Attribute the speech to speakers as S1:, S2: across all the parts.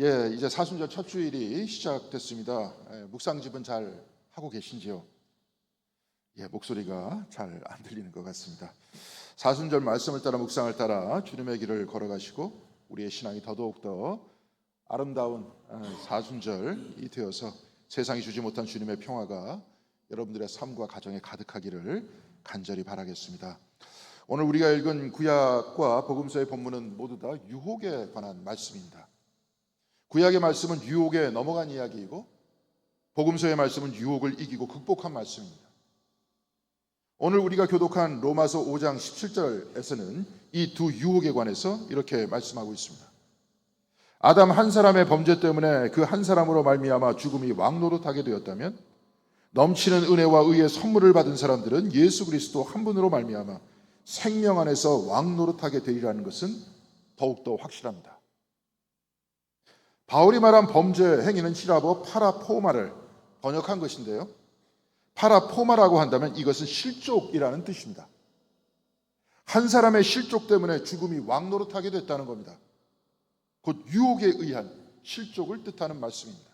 S1: 이제 사순절 첫 주일이 시작됐습니다. 묵상집은 잘 하고 계신지요? 목소리가 잘 안 들리는 것 같습니다. 사순절 말씀을 따라 묵상을 따라 주님의 길을 걸어가시고 우리의 신앙이 더더욱더 아름다운 사순절이 되어서 세상이 주지 못한 주님의 평화가 여러분들의 삶과 가정에 가득하기를 간절히 바라겠습니다. 오늘 우리가 읽은 구약과 복음서의 본문은 모두 다 유혹에 관한 말씀입니다. 구약의 말씀은 유혹에 넘어간 이야기이고 복음서의 말씀은 유혹을 이기고 극복한 말씀입니다. 오늘 우리가 교독한 로마서 5장 17절에서는 이 두 유혹에 관해서 이렇게 말씀하고 있습니다. 아담 한 사람의 범죄 때문에 그 한 사람으로 말미암아 죽음이 왕노릇하게 되었다면 넘치는 은혜와 의의 선물을 받은 사람들은 예수 그리스도 한 분으로 말미암아 생명 안에서 왕노릇하게 되리라는 것은 더욱더 확실합니다. 바울이 말한 범죄 행위는 히라보 파라포마를 번역한 것인데요, 파라포마라고 한다면 이것은 실족이라는 뜻입니다. 한 사람의 실족 때문에 죽음이 왕노릇하게 됐다는 겁니다. 곧 유혹에 의한 실족을 뜻하는 말씀입니다.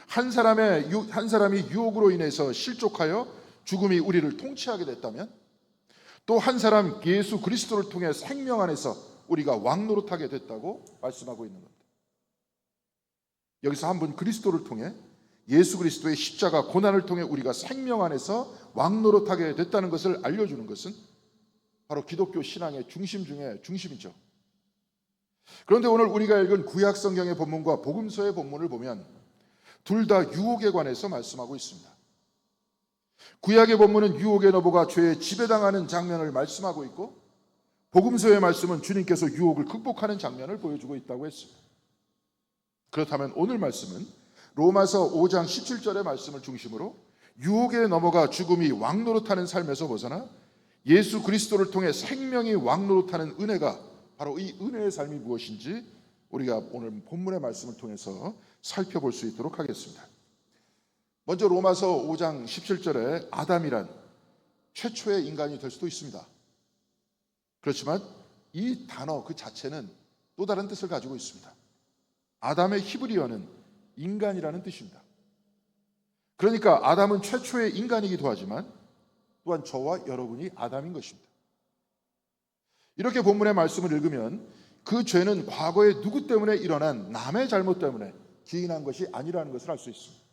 S1: 한 사람이 유혹으로 인해서 실족하여 죽음이 우리를 통치하게 됐다면 또 한 사람 예수 그리스도를 통해 생명 안에서 우리가 왕노릇하게 됐다고 말씀하고 있는 겁니다. 여기서 한 분 그리스도를 통해 예수 그리스도의 십자가 고난을 통해 우리가 생명 안에서 왕노릇하게 됐다는 것을 알려주는 것은 바로 기독교 신앙의 중심 중에 중심이죠. 그런데 오늘 우리가 읽은 구약 성경의 본문과 복음서의 본문을 보면 둘 다 유혹에 관해서 말씀하고 있습니다. 구약의 본문은 유혹의 너보가 죄에 지배당하는 장면을 말씀하고 있고 복음서의 말씀은 주님께서 유혹을 극복하는 장면을 보여주고 있다고 했습니다. 그렇다면 오늘 말씀은 로마서 5장 17절의 말씀을 중심으로 유혹에 넘어가 죽음이 왕노릇하는 삶에서 벗어나 예수 그리스도를 통해 생명이 왕노릇하는 은혜가 바로 이 은혜의 삶이 무엇인지 우리가 오늘 본문의 말씀을 통해서 살펴볼 수 있도록 하겠습니다. 먼저 로마서 5장 17절에 아담이란 최초의 인간이 될 수도 있습니다. 그렇지만 이 단어 그 자체는 또 다른 뜻을 가지고 있습니다. 아담의 히브리어는 인간이라는 뜻입니다. 그러니까 아담은 최초의 인간이기도 하지만 또한 저와 여러분이 아담인 것입니다. 이렇게 본문의 말씀을 읽으면 그 죄는 과거에 누구 때문에 일어난 남의 잘못 때문에 기인한 것이 아니라는 것을 알 수 있습니다.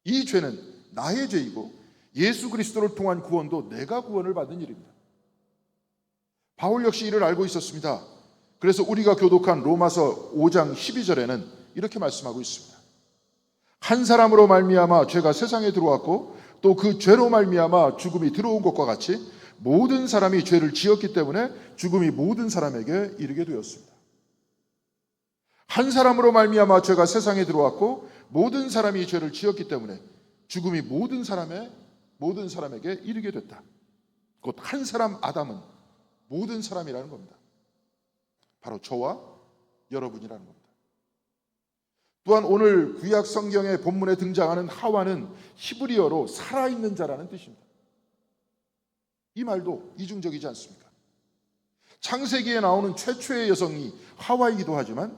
S1: 이 죄는 나의 죄이고 예수 그리스도를 통한 구원도 내가 구원을 받은 일입니다. 바울 역시 이를 알고 있었습니다. 그래서 우리가 교독한 로마서 5장 12절에는 이렇게 말씀하고 있습니다. 한 사람으로 말미암아 죄가 세상에 들어왔고 또 그 죄로 말미암아 죽음이 들어온 것과 같이 모든 사람이 죄를 지었기 때문에 죽음이 모든 사람에게 이르게 되었습니다. 한 사람으로 말미암아 죄가 세상에 들어왔고 모든 사람이 죄를 지었기 때문에 죽음이 모든 사람에게 이르게 됐다. 곧 한 사람 아담은 모든 사람이라는 겁니다. 바로 저와 여러분이라는 겁니다. 또한 오늘 구약 성경의 본문에 등장하는 하와는 히브리어로 살아있는 자라는 뜻입니다. 이 말도 이중적이지 않습니까? 창세기에 나오는 최초의 여성이 하와이기도 하지만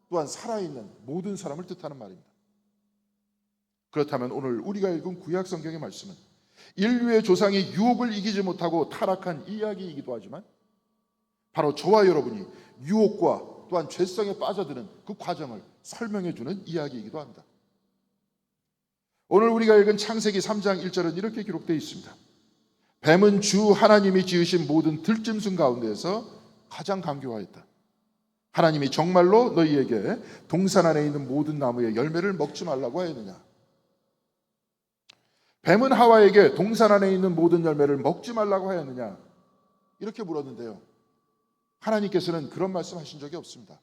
S1: 또한 살아있는 모든 사람을 뜻하는 말입니다. 그렇다면 오늘 우리가 읽은 구약 성경의 말씀은 인류의 조상이 유혹을 이기지 못하고 타락한 이야기이기도 하지만 바로 저와 여러분이 유혹과 또한 죄성에 빠져드는 그 과정을 설명해 주는 이야기이기도 합니다. 오늘 우리가 읽은 창세기 3장 1절은 이렇게 기록되어 있습니다. 뱀은 주 하나님이 지으신 모든 들짐승 가운데에서 가장 간교하였다. 하나님이 정말로 너희에게 동산 안에 있는 모든 나무의 열매를 먹지 말라고 하였느냐. 뱀은 하와에게 동산 안에 있는 모든 열매를 먹지 말라고 하였느냐 이렇게 물었는데요, 하나님께서는 그런 말씀하신 적이 없습니다.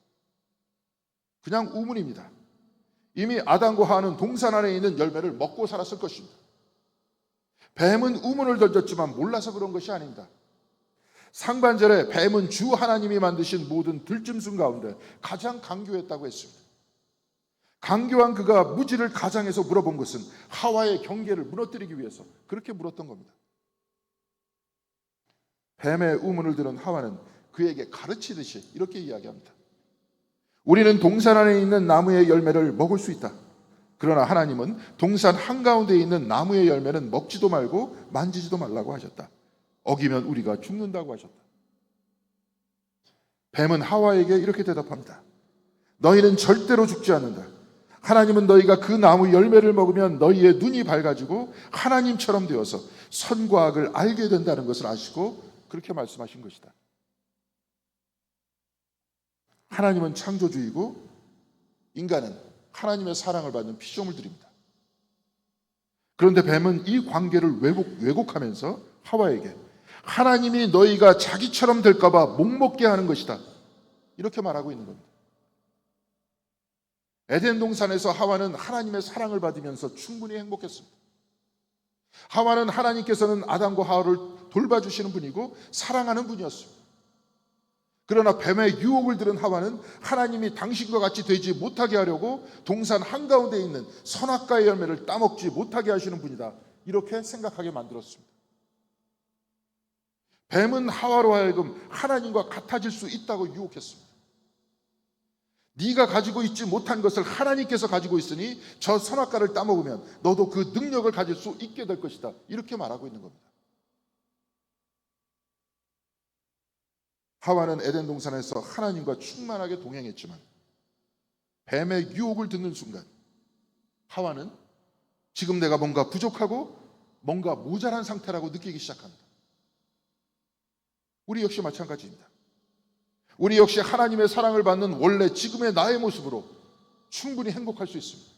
S1: 그냥 우문입니다. 이미 아담과 하와는 동산 안에 있는 열매를 먹고 살았을 것입니다. 뱀은 우문을 던졌지만 몰라서 그런 것이 아닙니다. 상반절에 뱀은 주 하나님이 만드신 모든 들짐승 가운데 가장 간교했다고 했습니다. 간교한 그가 무지를 가장해서 물어본 것은 하와의 경계를 무너뜨리기 위해서 그렇게 물었던 겁니다. 뱀의 우문을 들은 하와는 그에게 가르치듯이 이렇게 이야기합니다. 우리는 동산 안에 있는 나무의 열매를 먹을 수 있다. 그러나 하나님은 동산 한가운데 있는 나무의 열매는 먹지도 말고 만지지도 말라고 하셨다. 어기면 우리가 죽는다고 하셨다. 뱀은 하와에게 이렇게 대답합니다. 너희는 절대로 죽지 않는다. 하나님은 너희가 그 나무 열매를 먹으면 너희의 눈이 밝아지고 하나님처럼 되어서 선과 악을 알게 된다는 것을 아시고 그렇게 말씀하신 것이다. 하나님은 창조주이고 인간은 하나님의 사랑을 받는 피조물들입니다. 그런데 뱀은 이 관계를 왜곡하면서 하와에게 하나님이 너희가 자기처럼 될까 봐 목먹게 하는 것이다. 이렇게 말하고 있는 겁니다. 에덴 동산에서 하와는 하나님의 사랑을 받으면서 충분히 행복했습니다. 하와는 하나님께서는 아담과 하와를 돌봐주시는 분이고 사랑하는 분이었습니다. 그러나 뱀의 유혹을 들은 하와는 하나님이 당신과 같이 되지 못하게 하려고 동산 한가운데 있는 선악과의 열매를 따먹지 못하게 하시는 분이다. 이렇게 생각하게 만들었습니다. 뱀은 하와로 하여금 하나님과 같아질 수 있다고 유혹했습니다. 네가 가지고 있지 못한 것을 하나님께서 가지고 있으니 저 선악과를 따먹으면 너도 그 능력을 가질 수 있게 될 것이다. 이렇게 말하고 있는 겁니다. 하와는 에덴 동산에서 하나님과 충만하게 동행했지만 뱀의 유혹을 듣는 순간 하와는 지금 내가 뭔가 부족하고 뭔가 모자란 상태라고 느끼기 시작합니다. 우리 역시 마찬가지입니다. 우리 역시 하나님의 사랑을 받는 원래 지금의 나의 모습으로 충분히 행복할 수 있습니다.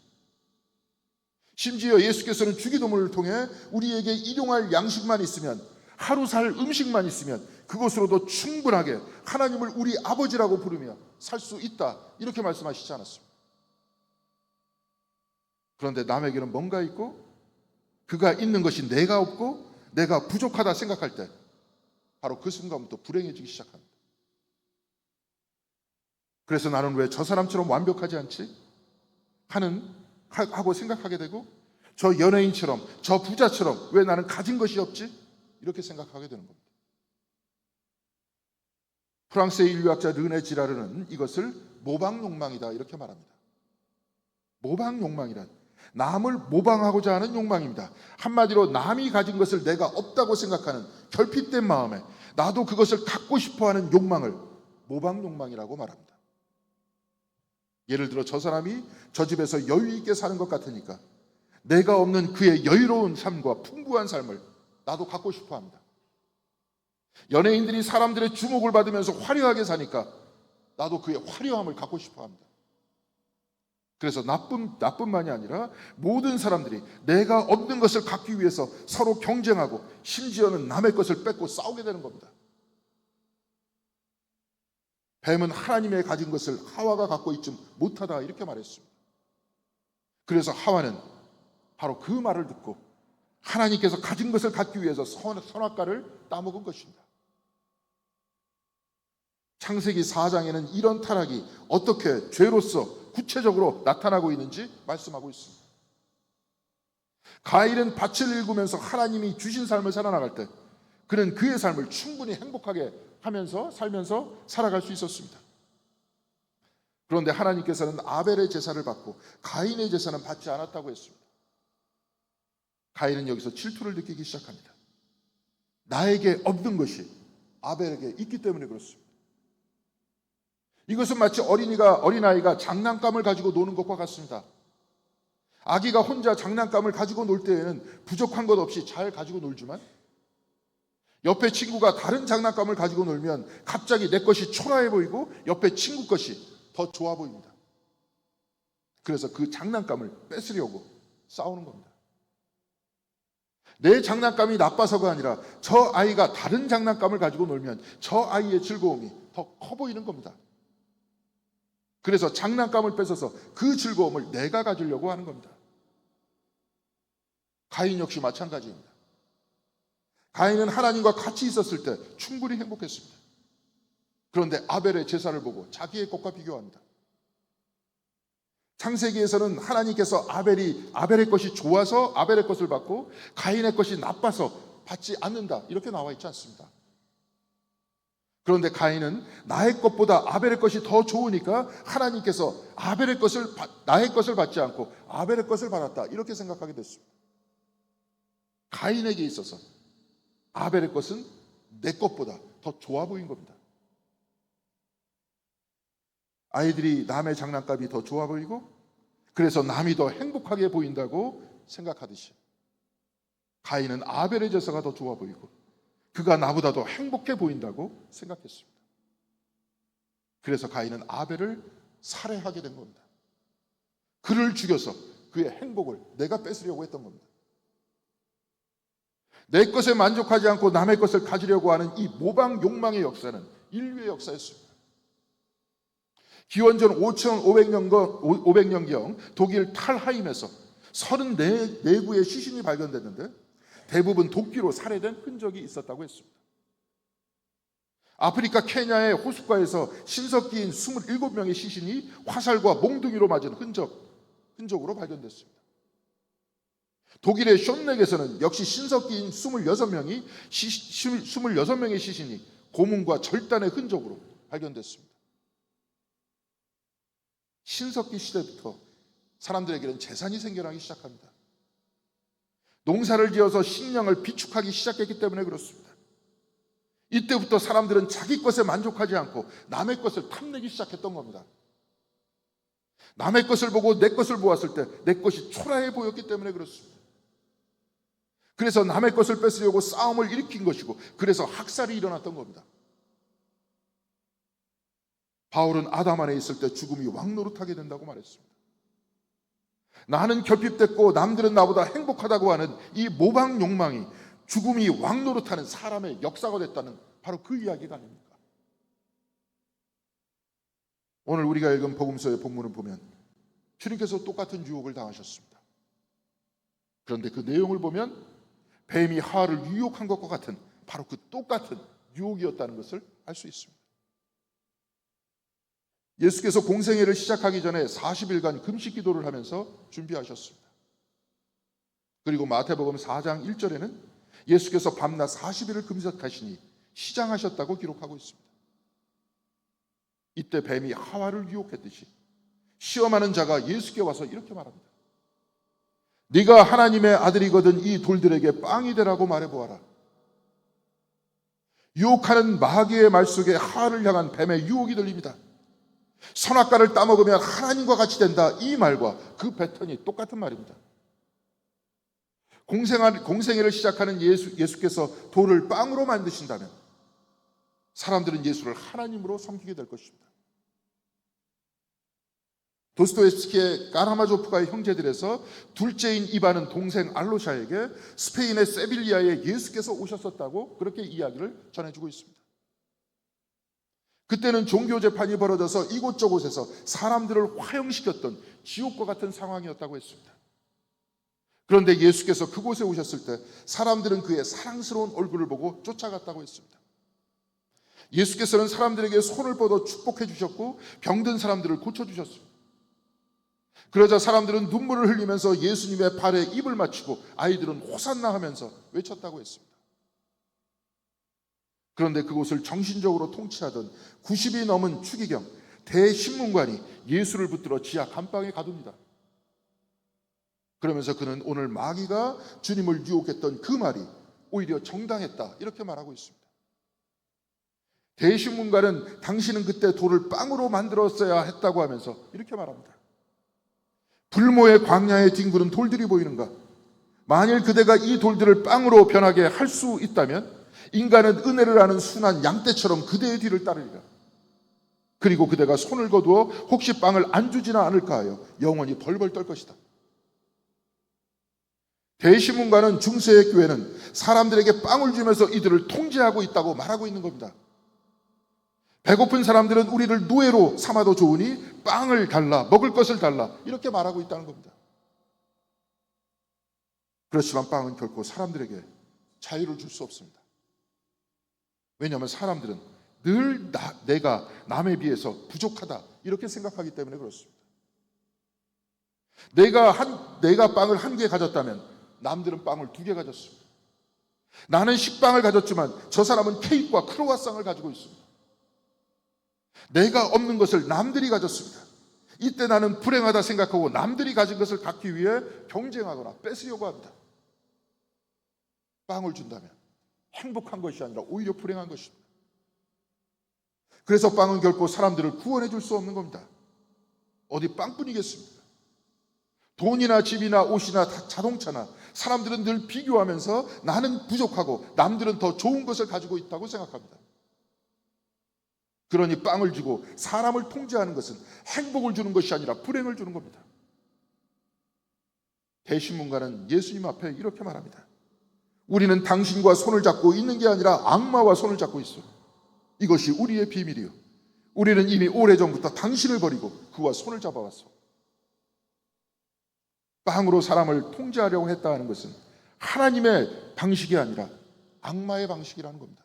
S1: 심지어 예수께서는 주기도문을 통해 우리에게 일용할 양식만 있으면, 하루 살 음식만 있으면 그것으로도 충분하게 하나님을 우리 아버지라고 부르며 살 수 있다, 이렇게 말씀하시지 않았습니다. 그런데 남에게는 뭔가 있고 그가 있는 것이 내가 없고 내가 부족하다 생각할 때 바로 그 순간부터 불행해지기 시작합니다. 그래서 나는 왜 저 사람처럼 완벽하지 않지? 하고 생각하게 되고, 저 연예인처럼, 저 부자처럼 왜 나는 가진 것이 없지? 이렇게 생각하게 되는 겁니다. 프랑스의 인류학자 르네 지라르는 이것을 모방 욕망이다, 이렇게 말합니다. 모방 욕망이란 남을 모방하고자 하는 욕망입니다. 한마디로 남이 가진 것을 내가 없다고 생각하는 결핍된 마음에 나도 그것을 갖고 싶어하는 욕망을 모방 욕망이라고 말합니다. 예를 들어 저 사람이 저 집에서 여유 있게 사는 것 같으니까 내가 없는 그의 여유로운 삶과 풍부한 삶을 나도 갖고 싶어 합니다. 연예인들이 사람들의 주목을 받으면서 화려하게 사니까 나도 그의 화려함을 갖고 싶어 합니다. 그래서 나뿐만이 아니라 모든 사람들이 내가 얻는 것을 갖기 위해서 서로 경쟁하고 심지어는 남의 것을 뺏고 싸우게 되는 겁니다. 뱀은 하나님의 가진 것을 하와가 갖고 있지 못하다, 이렇게 말했습니다. 그래서 하와는 바로 그 말을 듣고 하나님께서 가진 것을 갖기 위해서 선악과를 따먹은 것입니다. 창세기 4장에는 이런 타락이 어떻게 죄로서 구체적으로 나타나고 있는지 말씀하고 있습니다. 가인은 밭을 일구면서 하나님이 주신 삶을 살아나갈 때 그는 그의 삶을 충분히 행복하게 하면서 살면서 살아갈 수 있었습니다. 그런데 하나님께서는 아벨의 제사를 받고 가인의 제사는 받지 않았다고 했습니다. 가인은 여기서 질투를 느끼기 시작합니다. 나에게 없는 것이 아벨에게 있기 때문에 그렇습니다. 이것은 마치 어린아이가 장난감을 가지고 노는 것과 같습니다. 아기가 혼자 장난감을 가지고 놀 때에는 부족한 것 없이 잘 가지고 놀지만 옆에 친구가 다른 장난감을 가지고 놀면 갑자기 내 것이 초라해 보이고 옆에 친구 것이 더 좋아 보입니다. 그래서 그 장난감을 뺏으려고 싸우는 겁니다. 내 장난감이 나빠서가 아니라 저 아이가 다른 장난감을 가지고 놀면 저 아이의 즐거움이 더 커 보이는 겁니다. 그래서 장난감을 뺏어서 그 즐거움을 내가 가지려고 하는 겁니다. 가인 역시 마찬가지입니다. 가인은 하나님과 같이 있었을 때 충분히 행복했습니다. 그런데 아벨의 제사를 보고 자기의 것과 비교합니다. 창세기에서는 하나님께서 아벨의 것이 좋아서 아벨의 것을 받고 가인의 것이 나빠서 받지 않는다, 이렇게 나와 있지 않습니다. 그런데 가인은 나의 것보다 아벨의 것이 더 좋으니까 하나님께서 나의 것을 받지 않고 아벨의 것을 받았다, 이렇게 생각하게 됐습니다. 가인에게 있어서 아벨의 것은 내 것보다 더 좋아 보인 겁니다. 아이들이 남의 장난감이 더 좋아 보이고, 그래서 남이 더 행복하게 보인다고 생각하듯이 가인은 아벨의 제사가 더 좋아 보이고 그가 나보다 더 행복해 보인다고 생각했습니다. 그래서 가인은 아벨을 살해하게 된 겁니다. 그를 죽여서 그의 행복을 내가 뺏으려고 했던 겁니다. 내 것에 만족하지 않고 남의 것을 가지려고 하는 이 모방 욕망의 역사는 인류의 역사였습니다. 기원전 5500년경 독일 탈하임에서 34구의 시신이 발견됐는데 대부분 도끼로 살해된 흔적이 있었다고 했습니다. 아프리카 케냐의 호숫가에서 신석기인 27명의 시신이 화살과 몽둥이로 맞은 흔적으로 발견됐습니다. 독일의 쇼넥에서는 역시 신석기인 26명의 시신이 고문과 절단의 흔적으로 발견됐습니다. 신석기 시대부터 사람들에게는 재산이 생겨나기 시작합니다. 농사를 지어서 식량을 비축하기 시작했기 때문에 그렇습니다. 이때부터 사람들은 자기 것에 만족하지 않고 남의 것을 탐내기 시작했던 겁니다. 남의 것을 보고 내 것을 보았을 때 내 것이 초라해 보였기 때문에 그렇습니다. 그래서 남의 것을 뺏으려고 싸움을 일으킨 것이고, 그래서 학살이 일어났던 겁니다. 바울은 아담 안에 있을 때 죽음이 왕노릇하게 된다고 말했습니다. 나는 결핍됐고 남들은 나보다 행복하다고 하는 이 모방 욕망이 죽음이 왕노릇하는 사람의 역사가 됐다는 바로 그 이야기가 아닙니까? 오늘 우리가 읽은 복음서의 본문을 보면 주님께서 똑같은 유혹을 당하셨습니다. 그런데 그 내용을 보면 뱀이 하와를 유혹한 것과 같은 바로 그 똑같은 유혹이었다는 것을 알 수 있습니다. 예수께서 공생애를 시작하기 전에 40일간 금식 기도를 하면서 준비하셨습니다. 그리고 마태복음 4장 1절에는 예수께서 밤낮 40일을 금식하시니 시장하셨다고 기록하고 있습니다. 이때 뱀이 하와를 유혹했듯이 시험하는 자가 예수께 와서 이렇게 말합니다. 네가 하나님의 아들이거든 이 돌들에게 빵이 되라고 말해보아라. 유혹하는 마귀의 말 속에 하와를 향한 뱀의 유혹이 들립니다. 선악과를 따먹으면 하나님과 같이 된다, 이 말과 그 패턴이 똑같은 말입니다. 공생애를 시작하는 예수께서 돌을 빵으로 만드신다면 사람들은 예수를 하나님으로 섬기게 될 것입니다. 도스토옙스키의 까라마조프가의 형제들에서 둘째인 이반은 동생 알로샤에게 스페인의 세빌리아에 예수께서 오셨었다고 그렇게 이야기를 전해주고 있습니다. 그때는 종교 재판이 벌어져서 이곳저곳에서 사람들을 화형시켰던 지옥과 같은 상황이었다고 했습니다. 그런데 예수께서 그곳에 오셨을 때 사람들은 그의 사랑스러운 얼굴을 보고 쫓아갔다고 했습니다. 예수께서는 사람들에게 손을 뻗어 축복해 주셨고 병든 사람들을 고쳐주셨습니다. 그러자 사람들은 눈물을 흘리면서 예수님의 발에 입을 맞추고 아이들은 호산나 하면서 외쳤다고 했습니다. 그런데 그곳을 정신적으로 통치하던 90이 넘은 추기경 대신문관이 예수를 붙들어 지하 감방에 가둡니다. 그러면서 그는 오늘 마귀가 주님을 유혹했던 그 말이 오히려 정당했다, 이렇게 말하고 있습니다. 대신문관은 당신은 그때 돌을 빵으로 만들었어야 했다고 하면서 이렇게 말합니다. 불모의 광야에 뒹구는 돌들이 보이는가? 만일 그대가 이 돌들을 빵으로 변하게 할 수 있다면 인간은 은혜를 아는 순한 양떼처럼 그대의 뒤를 따르리라. 그리고 그대가 손을 거두어 혹시 빵을 안 주지나 않을까 하여 영원히 벌벌 떨 것이다. 대신문과는 중세의 교회는 사람들에게 빵을 주면서 이들을 통제하고 있다고 말하고 있는 겁니다. 배고픈 사람들은 우리를 노예로 삼아도 좋으니 빵을 달라, 먹을 것을 달라, 이렇게 말하고 있다는 겁니다. 그렇지만 빵은 결코 사람들에게 자유를 줄 수 없습니다. 왜냐하면 사람들은 늘 내가 남에 비해서 부족하다, 이렇게 생각하기 때문에 그렇습니다. 내가 빵을 1개 가졌다면 남들은 빵을 2개 가졌습니다. 나는 식빵을 가졌지만 저 사람은 케이크와 크로와상을 가지고 있습니다. 내가 없는 것을 남들이 가졌습니다. 이때 나는 불행하다 생각하고 남들이 가진 것을 갖기 위해 경쟁하거나 뺏으려고 합니다. 빵을 준다면 행복한 것이 아니라 오히려 불행한 것입니다. 그래서 빵은 결코 사람들을 구원해 줄 수 없는 겁니다. 어디 빵뿐이겠습니까? 돈이나 집이나 옷이나 자동차나 사람들은 늘 비교하면서 나는 부족하고 남들은 더 좋은 것을 가지고 있다고 생각합니다. 그러니 빵을 주고 사람을 통제하는 것은 행복을 주는 것이 아니라 불행을 주는 겁니다. 대신문가는 예수님 앞에 이렇게 말합니다. 우리는 당신과 손을 잡고 있는 게 아니라 악마와 손을 잡고 있어. 이것이 우리의 비밀이요. 우리는 이미 오래전부터 당신을 버리고 그와 손을 잡아왔어. 빵으로 사람을 통제하려고 했다는 것은 하나님의 방식이 아니라 악마의 방식이라는 겁니다.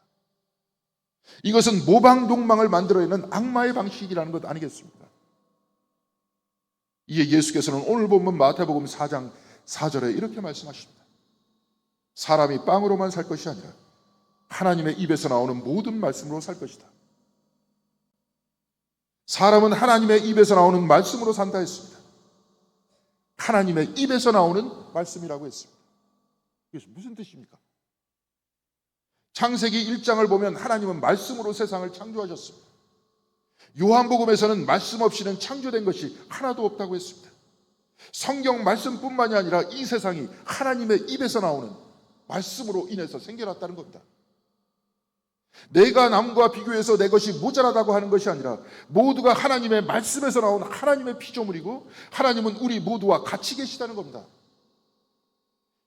S1: 이것은 모방 욕망을 만들어내는 악마의 방식이라는 것 아니겠습니까? 이에 예수께서는 오늘 본문 마태복음 4장 4절에 이렇게 말씀하십니다. 사람이 빵으로만 살 것이 아니라 하나님의 입에서 나오는 모든 말씀으로 살 것이다. 사람은 하나님의 입에서 나오는 말씀으로 산다 했습니다. 하나님의 입에서 나오는 말씀이라고 했습니다. 이게 무슨 뜻입니까? 창세기 1장을 보면 하나님은 말씀으로 세상을 창조하셨습니다. 요한복음에서는 말씀 없이는 창조된 것이 하나도 없다고 했습니다. 성경 말씀뿐만이 아니라 이 세상이 하나님의 입에서 나오는 말씀으로 인해서 생겨났다는 겁니다. 내가 남과 비교해서 내 것이 모자라다고 하는 것이 아니라 모두가 하나님의 말씀에서 나온 하나님의 피조물이고 하나님은 우리 모두와 같이 계시다는 겁니다.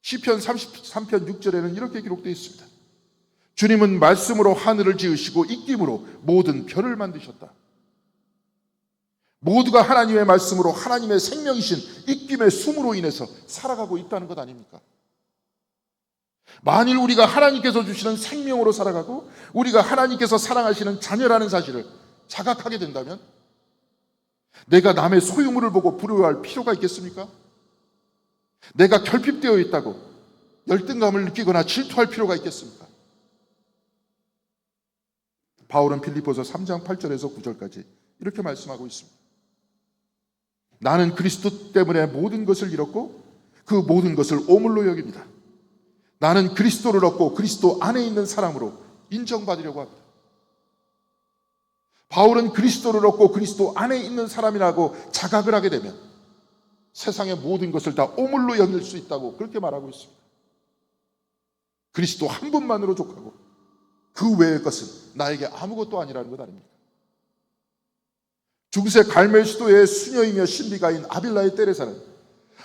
S1: 시편 33편 6절에는 이렇게 기록되어 있습니다. 주님은 말씀으로 하늘을 지으시고 입김으로 모든 별을 만드셨다. 모두가 하나님의 말씀으로 하나님의 생명이신 입김의 숨으로 인해서 살아가고 있다는 것 아닙니까? 만일 우리가 하나님께서 주시는 생명으로 살아가고 우리가 하나님께서 사랑하시는 자녀라는 사실을 자각하게 된다면 내가 남의 소유물을 보고 부러워할 필요가 있겠습니까? 내가 결핍되어 있다고 열등감을 느끼거나 질투할 필요가 있겠습니까? 바울은 빌립보서 3장 8절에서 9절까지 이렇게 말씀하고 있습니다. 나는 그리스도 때문에 모든 것을 잃었고 그 모든 것을 오물로 여깁니다. 나는 그리스도를 얻고 그리스도 안에 있는 사람으로 인정받으려고 합니다. 바울은 그리스도를 얻고 그리스도 안에 있는 사람이라고 자각을 하게 되면 세상의 모든 것을 다 오물로 여길 수 있다고 그렇게 말하고 있습니다. 그리스도 한 분만으로 족하고 그 외의 것은 나에게 아무것도 아니라는 것 아닙니까? 중세 갈멜 시도의 수녀이며 신비가인 아빌라의 때레사는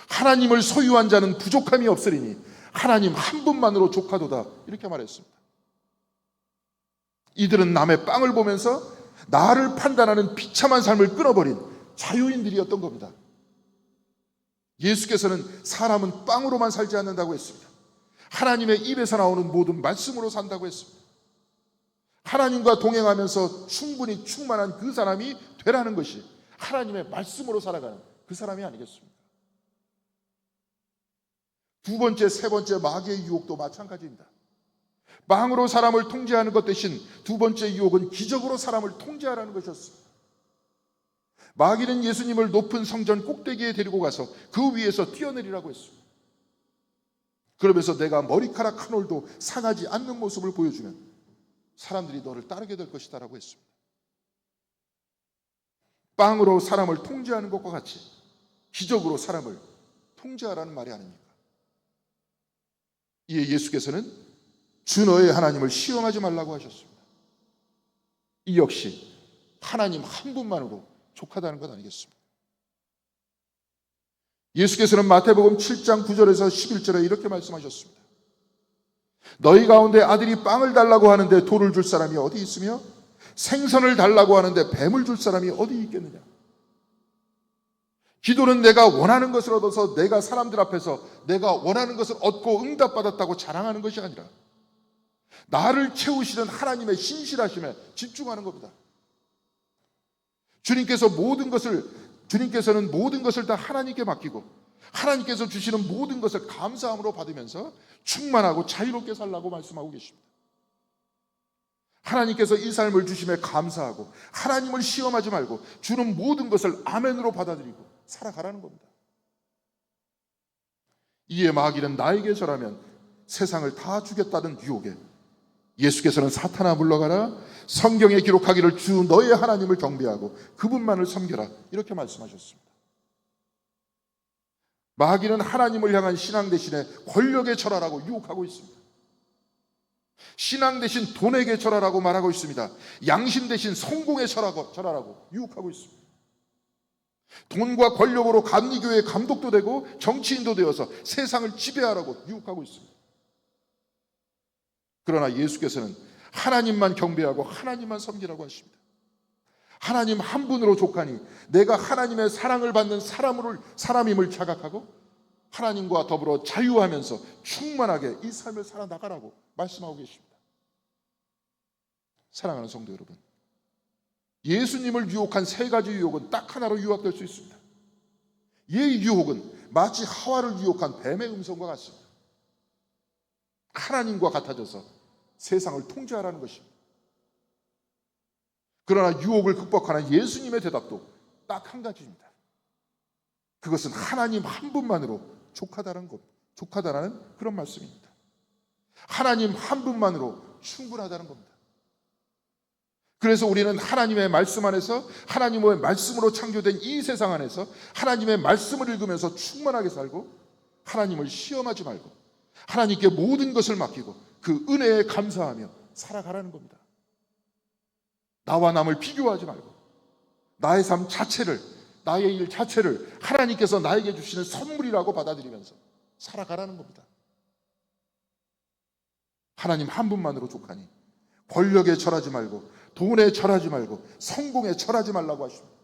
S1: 하나님을 소유한 자는 부족함이 없으리니 하나님 한 분만으로 족하도다 이렇게 말했습니다. 이들은 남의 빵을 보면서 나를 판단하는 비참한 삶을 끊어버린 자유인들이었던 겁니다. 예수께서는 사람은 빵으로만 살지 않는다고 했습니다. 하나님의 입에서 나오는 모든 말씀으로 산다고 했습니다. 하나님과 동행하면서 충분히 충만한 그 사람이 되라는 것이 하나님의 말씀으로 살아가는 그 사람이 아니겠습니까? 두 번째, 세 번째 마귀의 유혹도 마찬가지입니다. 빵으로 사람을 통제하는 것 대신 두 번째 유혹은 기적으로 사람을 통제하라는 것이었습니다. 마귀는 예수님을 높은 성전 꼭대기에 데리고 가서 그 위에서 뛰어내리라고 했습니다. 그러면서 내가 머리카락 한 올도 상하지 않는 모습을 보여주면 사람들이 너를 따르게 될 것이다 라고 했습니다. 빵으로 사람을 통제하는 것과 같이 기적으로 사람을 통제하라는 말이 아닙니까? 이에 예수께서는 주 너의 하나님을 시험하지 말라고 하셨습니다. 이 역시 하나님 한 분만으로 족하다는 것 아니겠습니까? 예수께서는 마태복음 7장 9절에서 11절에 이렇게 말씀하셨습니다. 너희 가운데 아들이 빵을 달라고 하는데 돌을 줄 사람이 어디 있으며 생선을 달라고 하는데 뱀을 줄 사람이 어디 있겠느냐? 기도는 내가 원하는 것을 얻어서 내가 사람들 앞에서 내가 원하는 것을 얻고 응답받았다고 자랑하는 것이 아니라 나를 채우시는 하나님의 신실하심에 집중하는 겁니다. 주님께서는 모든 것을 다 하나님께 맡기고 하나님께서 주시는 모든 것을 감사함으로 받으면서 충만하고 자유롭게 살라고 말씀하고 계십니다. 하나님께서 이 삶을 주심에 감사하고 하나님을 시험하지 말고 주는 모든 것을 아멘으로 받아들이고 살아가라는 겁니다. 이에 마귀는 나에게 절하면 세상을 다 주겠다는 유혹에 예수께서는 사탄아 물러가라, 성경에 기록하기를 주 너의 하나님을 경배하고 그분만을 섬겨라, 이렇게 말씀하셨습니다. 마귀는 하나님을 향한 신앙 대신에 권력에 절하라고 유혹하고 있습니다. 신앙 대신 돈에게 절하라고 말하고 있습니다. 양심 대신 성공에 절하라고 유혹하고 있습니다. 돈과 권력으로 감리교회의 감독도 되고 정치인도 되어서 세상을 지배하라고 유혹하고 있습니다. 그러나 예수께서는 하나님만 경배하고 하나님만 섬기라고 하십니다. 하나님 한 분으로 족하니 내가 하나님의 사랑을 받는 사람임을 자각하고 하나님과 더불어 자유하면서 충만하게 이 삶을 살아나가라고 말씀하고 계십니다. 사랑하는 성도 여러분, 예수님을 유혹한 세 가지 유혹은 딱 하나로 요약될 수 있습니다. 이 유혹은 마치 하와를 유혹한 뱀의 음성과 같습니다. 하나님과 같아져서 세상을 통제하라는 것입니다. 그러나 유혹을 극복하는 예수님의 대답도 딱 한 가지입니다. 그것은 하나님 한 분만으로 족하다라는 그런 말씀입니다. 하나님 한 분만으로 충분하다는 겁니다. 그래서 우리는 하나님의 말씀 안에서, 하나님의 말씀으로 창조된 이 세상 안에서 하나님의 말씀을 읽으면서 충만하게 살고 하나님을 시험하지 말고 하나님께 모든 것을 맡기고 그 은혜에 감사하며 살아가라는 겁니다. 나와 남을 비교하지 말고 나의 삶 자체를, 나의 일 자체를 하나님께서 나에게 주시는 선물이라고 받아들이면서 살아가라는 겁니다. 하나님 한 분만으로 족하니 권력에 절하지 말고 돈에 절하지 말고 성공에 절하지 말라고 하십니다.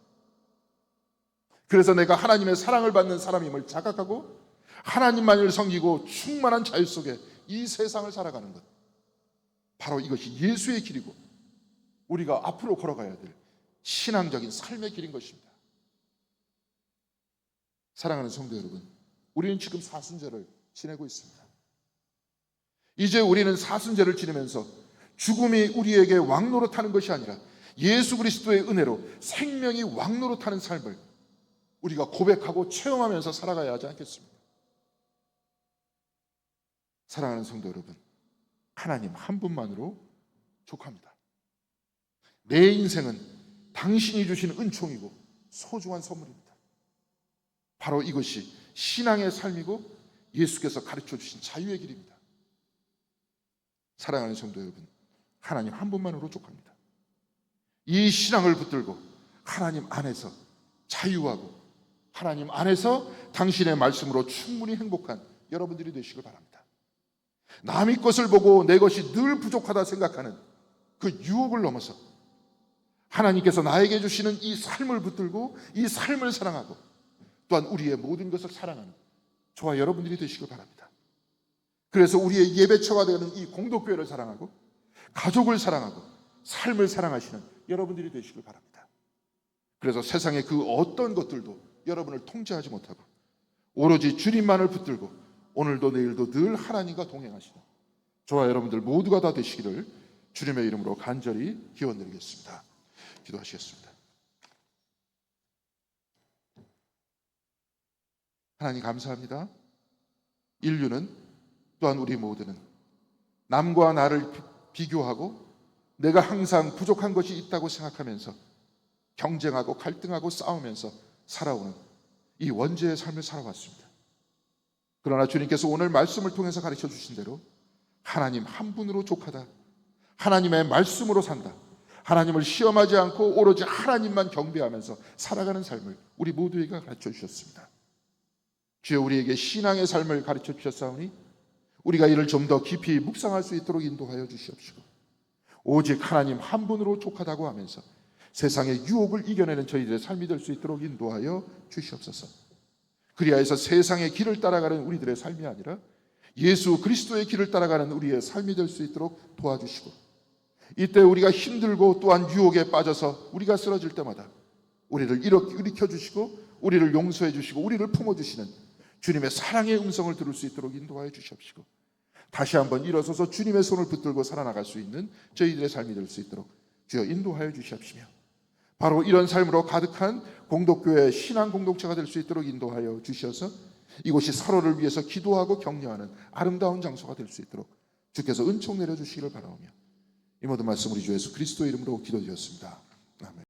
S1: 그래서 내가 하나님의 사랑을 받는 사람임을 자각하고 하나님만을 섬기고 충만한 자유 속에 이 세상을 살아가는 것, 바로 이것이 예수의 길이고 우리가 앞으로 걸어가야 될 신앙적인 삶의 길인 것입니다. 사랑하는 성도 여러분, 우리는 지금 사순절을 지내고 있습니다. 이제 우리는 사순절을 지내면서 죽음이 우리에게 왕노릇하는 것이 아니라 예수 그리스도의 은혜로 생명이 왕노릇하는 삶을 우리가 고백하고 체험하면서 살아가야 하지 않겠습니까? 사랑하는 성도 여러분, 하나님 한 분만으로 족합니다. 내 인생은 당신이 주신 은총이고 소중한 선물입니다. 바로 이것이 신앙의 삶이고 예수께서 가르쳐 주신 자유의 길입니다. 사랑하는 성도 여러분, 하나님 한 분만으로 족합니다. 이 신앙을 붙들고 하나님 안에서 자유하고 하나님 안에서 당신의 말씀으로 충분히 행복한 여러분들이 되시길 바랍니다. 남의 것을 보고 내 것이 늘 부족하다 생각하는 그 유혹을 넘어서 하나님께서 나에게 주시는 이 삶을 붙들고 이 삶을 사랑하고 또한 우리의 모든 것을 사랑하는 저와 여러분들이 되시길 바랍니다. 그래서 우리의 예배처가 되는 이 공동교회를 사랑하고 가족을 사랑하고 삶을 사랑하시는 여러분들이 되시길 바랍니다. 그래서 세상의 그 어떤 것들도 여러분을 통제하지 못하고 오로지 주님만을 붙들고 오늘도 내일도 늘 하나님과 동행하시는 저와 여러분들 모두가 다 되시기를 주님의 이름으로 간절히 기원드리겠습니다. 기도하시겠습니다. 하나님 감사합니다. 인류는 또한 우리 모두는 남과 나를 비교하고 내가 항상 부족한 것이 있다고 생각하면서 경쟁하고 갈등하고 싸우면서 살아오는 이 원죄의 삶을 살아왔습니다. 그러나 주님께서 오늘 말씀을 통해서 가르쳐 주신 대로 하나님 한 분으로 족하다, 하나님의 말씀으로 산다, 하나님을 시험하지 않고 오로지 하나님만 경배하면서 살아가는 삶을 우리 모두에게 가르쳐 주셨습니다. 주여, 우리에게 신앙의 삶을 가르쳐 주셨사오니 우리가 이를 좀 더 깊이 묵상할 수 있도록 인도하여 주시옵시고 오직 하나님 한 분으로 족하다고 하면서 세상의 유혹을 이겨내는 저희들의 삶이 될 수 있도록 인도하여 주시옵소서. 그리하여서 세상의 길을 따라가는 우리들의 삶이 아니라 예수 그리스도의 길을 따라가는 우리의 삶이 될 수 있도록 도와주시고 이때 우리가 힘들고 또한 유혹에 빠져서 우리가 쓰러질 때마다 우리를 일으켜 주시고 우리를 용서해 주시고 우리를 품어주시는 주님의 사랑의 음성을 들을 수 있도록 인도하여 주시옵시고 다시 한번 일어서서 주님의 손을 붙들고 살아나갈 수 있는 저희들의 삶이 될 수 있도록 주여 인도하여 주시옵시며, 바로 이런 삶으로 가득한 공동교회 신앙 공동체가 될 수 있도록 인도하여 주셔서 이곳이 서로를 위해서 기도하고 격려하는 아름다운 장소가 될 수 있도록 주께서 은총 내려주시기를 바라오며, 이 모든 말씀 우리 주 예수 그리스도의 이름으로 기도드렸습니다. 아멘.